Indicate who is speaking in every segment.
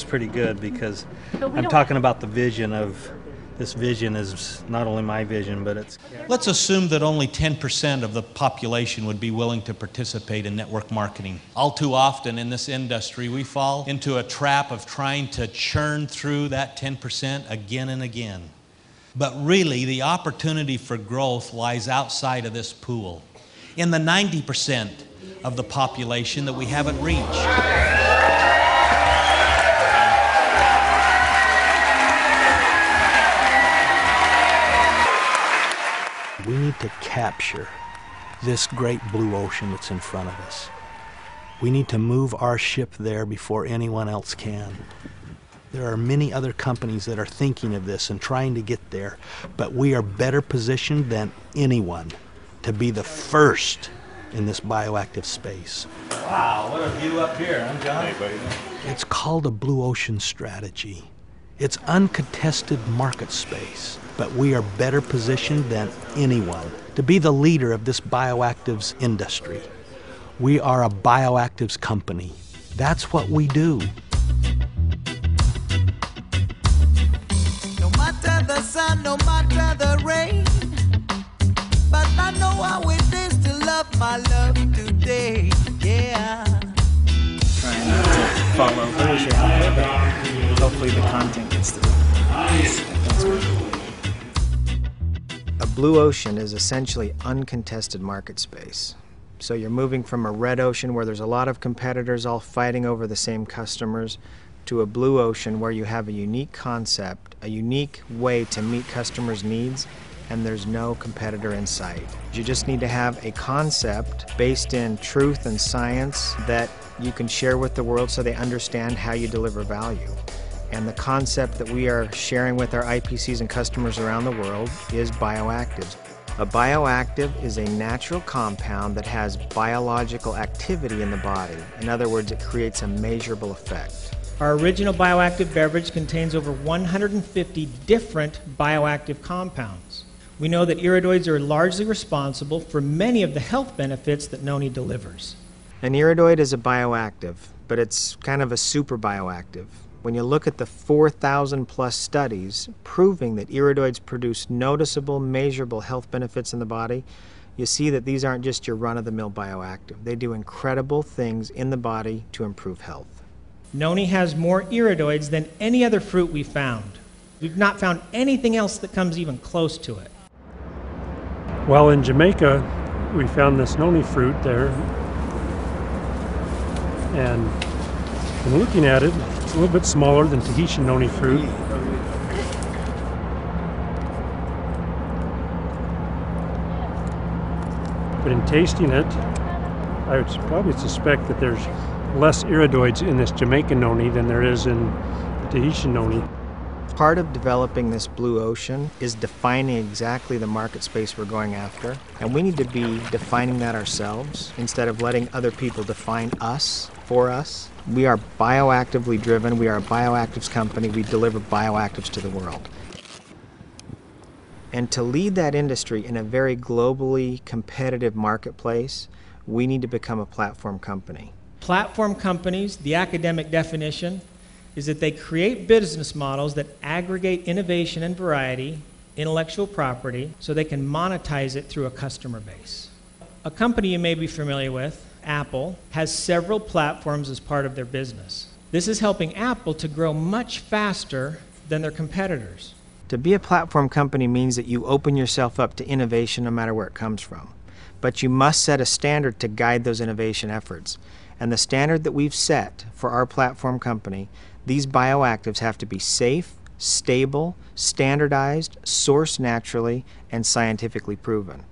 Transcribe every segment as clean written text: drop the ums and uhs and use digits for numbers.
Speaker 1: pretty good because I'm talking about the vision of, this vision is not only my vision, but it's...
Speaker 2: Let's assume that only 10% of the population would be willing to participate in network marketing. All too often in this industry, we fall into a trap of trying to churn through that 10% again and again. But really, the opportunity for growth lies outside of this pool, in the 90% of the population that we haven't reached.
Speaker 3: We need to capture this great blue ocean that's in front of us. We need to move our ship there before anyone else can. There are many other companies that are thinking of this and trying to get there, but we are better positioned than anyone to be the first in this bioactive space.
Speaker 1: Wow, what a view up here. I'm John.
Speaker 4: Hey, buddy.
Speaker 3: It's called a blue ocean strategy. It's uncontested market space, but we are better positioned than anyone to be the leader of this bioactives industry. We are a bioactives company. That's what we do.
Speaker 5: No matter the sun, no matter the rain, but I know how it is to love my love today, yeah.
Speaker 6: Trying not to follow who's your outlet, but hopefully the content gets through. That's good.
Speaker 7: A blue ocean is essentially uncontested market space. So you're moving from a red ocean where there's a lot of competitors all fighting over the same customers to a blue ocean where you have a unique concept, a unique way to meet customers' needs, and there's no competitor in sight. You just need to have a concept based in truth and science that you can share with the world so they understand how you deliver value. And the concept that we are sharing with our IPCs and customers around the world is bioactives. A bioactive is a natural compound that has biological activity in the body. In other words, it creates a measurable effect.
Speaker 8: Our original bioactive beverage contains over 150 different bioactive compounds. We know that iridoids are largely responsible for many of the health benefits that Noni delivers.
Speaker 7: An iridoid is a bioactive, but it's kind of a super bioactive. When you look at the 4,000 plus studies proving that iridoids produce noticeable, measurable health benefits in the body, you see that these aren't just your run-of-the-mill bioactive. They do incredible things in the body to improve health.
Speaker 8: Noni has more iridoids than any other fruit we've found. We've not found anything else that comes even close to it.
Speaker 9: Well, in Jamaica, we found this noni fruit there, and in looking at it, it's a little bit smaller than Tahitian noni fruit. But in tasting it, I would probably suspect that there's less iridoids in this Jamaican noni than there is in the Tahitian noni.
Speaker 7: Part of developing this blue ocean is defining exactly the market space we're going after, and we need to be defining that ourselves instead of letting other people define us for us. We are bioactively driven, we are a bioactives company, we deliver bioactives to the world. And to lead that industry in a very globally competitive marketplace, we need to become a platform company.
Speaker 8: Platform companies, the academic definition, is that they create business models that aggregate innovation and variety, intellectual property, so they can monetize it through a customer base. A company you may be familiar with, Apple, has several platforms as part of their business. This is helping Apple to grow much faster than their competitors.
Speaker 7: To be a platform company means that you open yourself up to innovation no matter where it comes from. But you must set a standard to guide those innovation efforts. And the standard that we've set for our platform company, these bioactives have to be safe, stable, standardized, sourced naturally, and scientifically proven.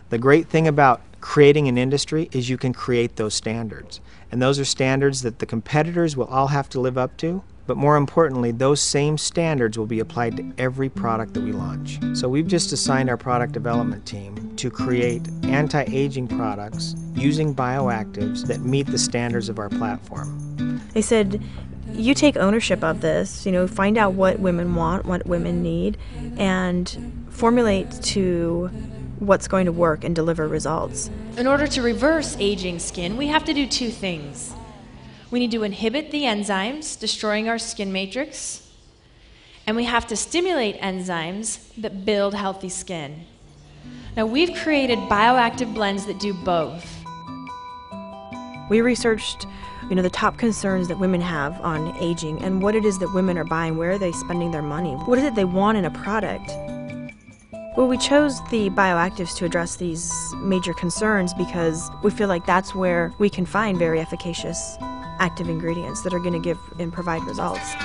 Speaker 7: The great thing about creating an industry is you can create those standards. And those are standards that the competitors will all have to live up to, but more importantly, those same standards will be applied to every product that we launch. So we've just assigned our product development team to create anti-aging products using bioactives that meet the standards of our platform.
Speaker 10: They said, you take ownership of this, find out what women want, what women need, and formulate to what's going to work and deliver results.
Speaker 11: In order to reverse aging skin, we have to do two things.
Speaker 4: We need to inhibit the enzymes destroying our skin matrix, and we have to stimulate enzymes that build healthy skin. Now, we've created bioactive blends that do both.
Speaker 10: We researched, the top concerns that women have on aging and what it is that women are buying, where are they spending their money, what is it they want in a product. Well, we chose the bioactives to address these major concerns because we feel like that's where we can find very efficacious active ingredients that are going to give and provide results.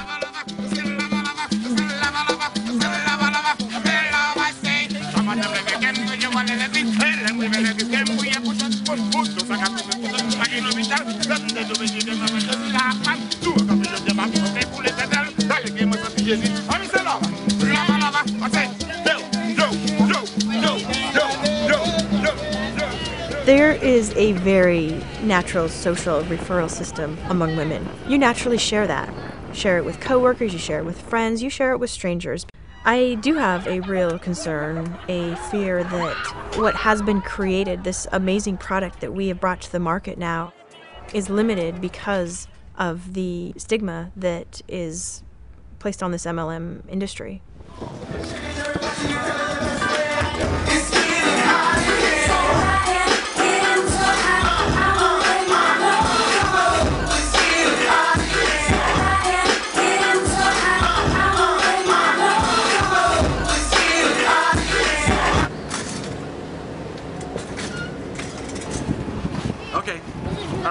Speaker 10: There is a very natural social referral system among women. You naturally share that. Share it with coworkers, you share it with friends, you share it with strangers. I do have a real concern, a fear that what has been created, this amazing product that we have brought to the market now, is limited because of the stigma that is placed on this MLM industry.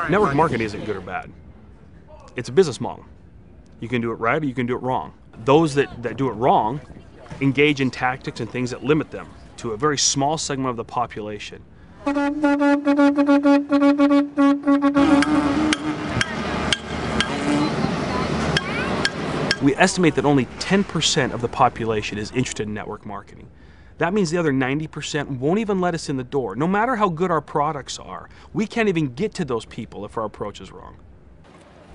Speaker 11: Network marketing isn't good or bad. It's a business model. You can do it right or you can do it wrong. Those that do it wrong engage in tactics and things that limit them to a very small segment of the population. We estimate that only 10% of the population is interested in network marketing. That means the other 90% won't even let us in the door. No matter how good our products are, we can't even get to those people if our approach is wrong.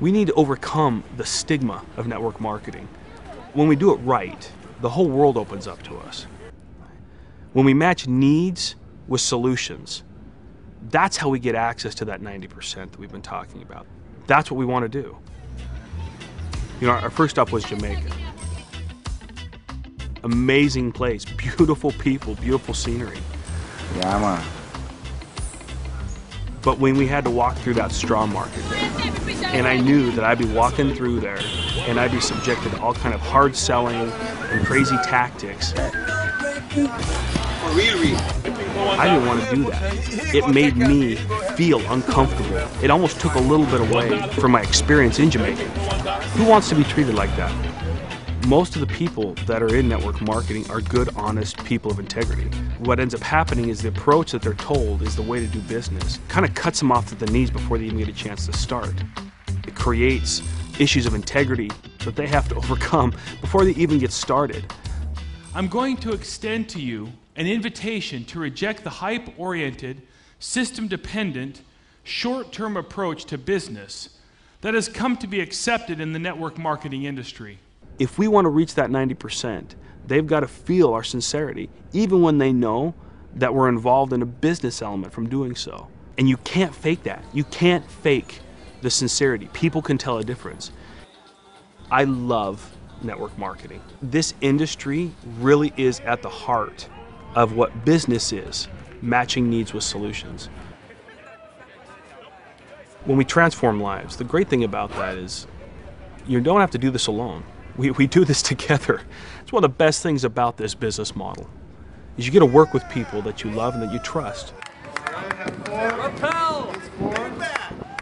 Speaker 11: We need to overcome the stigma of network marketing. When we do it right, the whole world opens up to us. When we match needs with solutions, that's how we get access to that 90% that we've been talking about. That's what we want to do. Our first stop was Jamaica. Amazing place, beautiful people, beautiful scenery.
Speaker 12: Yeah, man.
Speaker 11: But when we had to walk through that straw market there, and I knew that I'd be walking through there and I'd be subjected to all kind of hard selling and crazy tactics, I didn't want to do that. It made me feel uncomfortable. It almost took a little bit away from my experience in Jamaica. Who wants to be treated like that? Most of the people that are in network marketing are good, honest people of integrity. What ends up happening is the approach that they're told is the way to do business. Kind of cuts them off at the knees before they even get a chance to start. It creates issues of integrity that they have to overcome before they even get started.
Speaker 13: I'm going to extend to you an invitation to reject the hype-oriented, system-dependent, short-term approach to business that has come to be accepted in the network marketing industry.
Speaker 11: If we want to reach that 90%, they've got to feel our sincerity, even when they know that we're involved in a business element from doing so. And you can't fake that. You can't fake the sincerity. People can tell a difference. I love network marketing. This industry really is at the heart of what business is, matching needs with solutions. When we transform lives, the great thing about that is you don't have to do this alone. We do this together. It's one of the best things about this business model, is you get to work with people that you love and that you trust.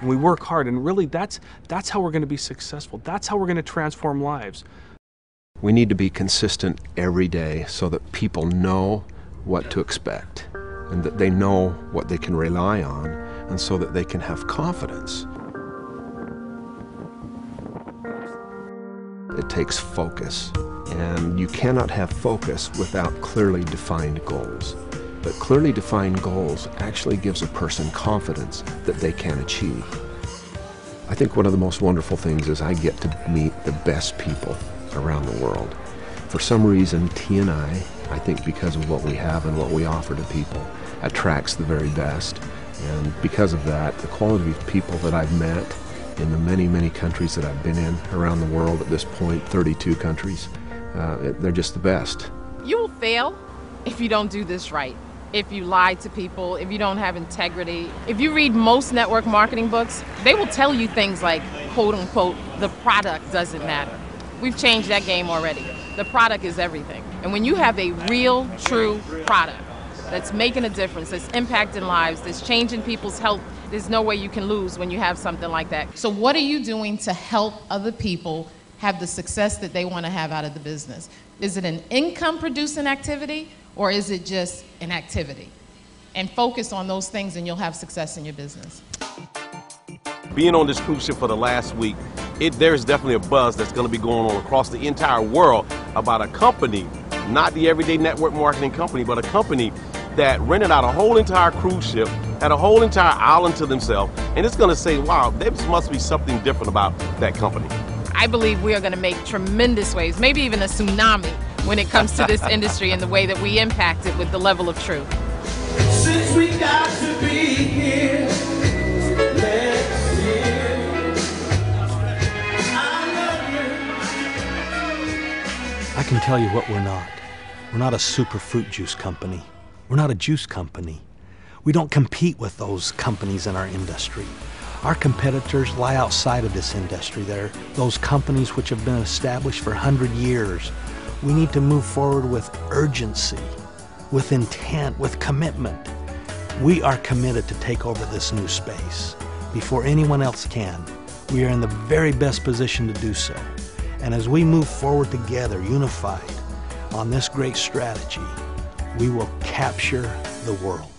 Speaker 11: And we work hard, and really that's how we're going to be successful. That's how we're going to transform lives.
Speaker 14: We need to be consistent every day so that people know what to expect and that they know what they can rely on, and so that they can have confidence. It takes focus, and you cannot have focus without clearly defined goals. But clearly defined goals actually gives a person confidence that they can achieve. I think one of the most wonderful things is I get to meet the best people around the world. For some reason, I think because of what we have and what we offer to people, attracts the very best. And because of that, the quality of people that I've met in the many, many countries that I've been in around the world at this point, 32 countries. They're just the best.
Speaker 12: You will fail if you don't do this right. If you lie to people, if you don't have integrity. If you read most network marketing books, they will tell you things like, quote unquote, the product doesn't matter. We've changed that game already. The product is everything. And when you have a real, true product that's making a difference, that's impacting lives, that's changing people's health, there's no way you can lose when you have something like that.
Speaker 15: So what are you doing to help other people have the success that they want to have out of the business? Is it an income-producing activity, or is it just an activity? And focus on those things and you'll have success in your business.
Speaker 16: Being on this cruise ship for the last week, there's definitely a buzz that's going to be going on across the entire world about a company, not the everyday network marketing company, but a company that rented out a whole entire cruise ship, had a whole entire island to themselves, and it's going to say, wow, there must be something different about that company.
Speaker 12: I believe we are going to make tremendous waves, maybe even a tsunami, when it comes to this industry and the way that we impact it with the level of truth.
Speaker 5: Since we got to be here, let's hear.
Speaker 3: I can tell you what we're not. We're not a super fruit juice company. We're not a juice company. We don't compete with those companies in our industry. Our competitors lie outside of this industry. They're those companies which have been established for 100 years. We need to move forward with urgency, with intent, with commitment. We are committed to take over this new space before anyone else can. We are in the very best position to do so. And as we move forward together, unified, on this great strategy, we will capture the world.